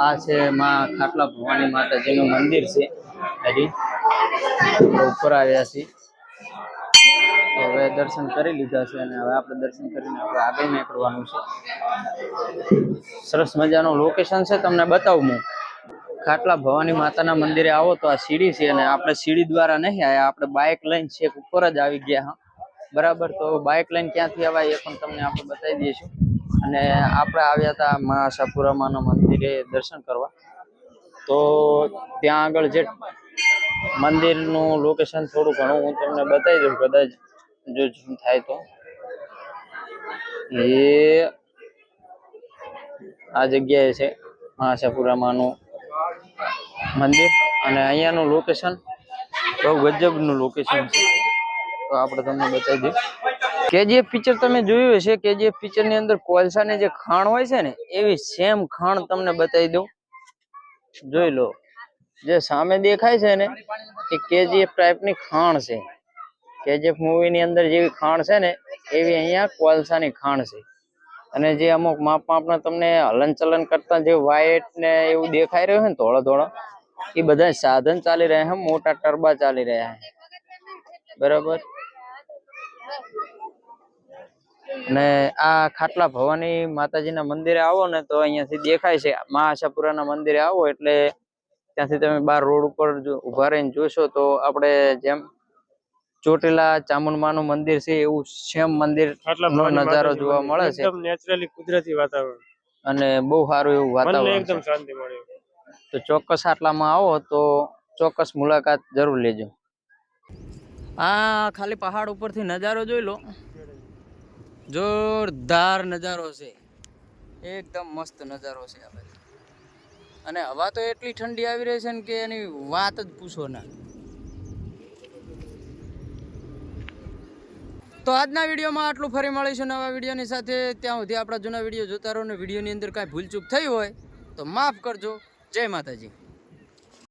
આ છે માં ખાટલા ભવાની માતાજીનું મંદિર છે. હજી ઉપર આવ્યા છીએ તો હવે દર્શન કરી લીધા છે અને હવે આપણે દર્શન કરીને આપણે આગળ નીકળવાનું છે. સરસ મજાનું લોકેશન છે, તમને બતાવું હું. ખાટલા ભવાની માતાના મંદિરે આવો તો આ સીડી છે અને આપણે સીડી દ્વારા નહીં આવ્યા, આપણે બાઇક લઈને છેક ઉપર જ આવી ગયા. હા બરાબર, તો બાઇક લઈને ક્યાંથી આવાય એ પણ તમને આપણે બતાવી દઈશું. અને આપણે આવ્યા હતા મા આશાપુરામાના મંદિરે દર્શન કરવા. તો ત્યાં આગળ જે મંદિરનું લોકેશન થોડું ઘણું હું તમને બતાવી દઉં, કદાચ જો થાય તો. એ આ જગ્યાએ છે મા આશાપુરામાનું મંદિર અને અહીંયાનું લોકેશન બહુ ગજબનું લોકેશન છે. તો આપણે તમને બતાવી દઈએ. કેજીએફ પિક્ચર તમે જોયું હશે. કેજીએફ પિક્ચર ની અંદર કોલસાની જે ખાણ હોય છે ને, એવી સેમ ખાણ તમને બતાવી દઉં. જોઈ લો, જે સામે દેખાય છે ને એ કેજીએફ ટાઈપની ખાણ છે. કેજીએફ મૂવીની અંદર જેવી ખાણ છે ને, એવી અહીંયા કોલસાની ખાણ છે. અને જે અમુક માપના તમને હલન ચલન કરતા જે વ્હાઈટ ને એવું દેખાઈ રહ્યું છે ને, ધોળો ધોળો, એ બધા સાધન ચાલી રહ્યા છે, મોટા ટરબા ચાલી રહ્યા છે. બરાબર. અને આ ખાટલા ભવાની માતાજીના મંદિરે આવો ને તો અહીંયાથી દેખાય છે. મા આશાપુરાના મંદિરે આવો એટલે ત્યાંથી તમે બાર રોડ ઉપર ઉભા રહીને જોશો તો આપણે જેમ ચોટીલા ચામુંડમાનું મંદિર છે એવું સેમ મંદિર નો નજારો જોવા મળે છે. એકદમ નેચરલી કુદરતી વાતાવરણ અને બહુ સારું એવું વાતાવરણ, એકદમ શાંતિ મળે. તો ચોક્કસ આટલામાં આવો તો ચોક્કસ મુલાકાત જરૂર લેજો. આ ખાલી પહાડ ઉપરથી નજારો જોઈ લો, જોરદાર નજારો છે, એકદમ મસ્ત નજારો છે આ બાજુ. અને હવા તો એટલી ઠંડી આવી રહી છે ને કે એની વાત જ પૂછો ના. તો આજના વિડીયોમાં આટલું. ફરી મળીશું નવા વિડીયોની સાથે. ત્યાં સુધી આપણા જૂના વિડીયો જોતા રહો ને વિડીયોની અંદર કાંઈ ભૂલચૂક થઈ હોય તો માફ કરજો. જય માતાજી.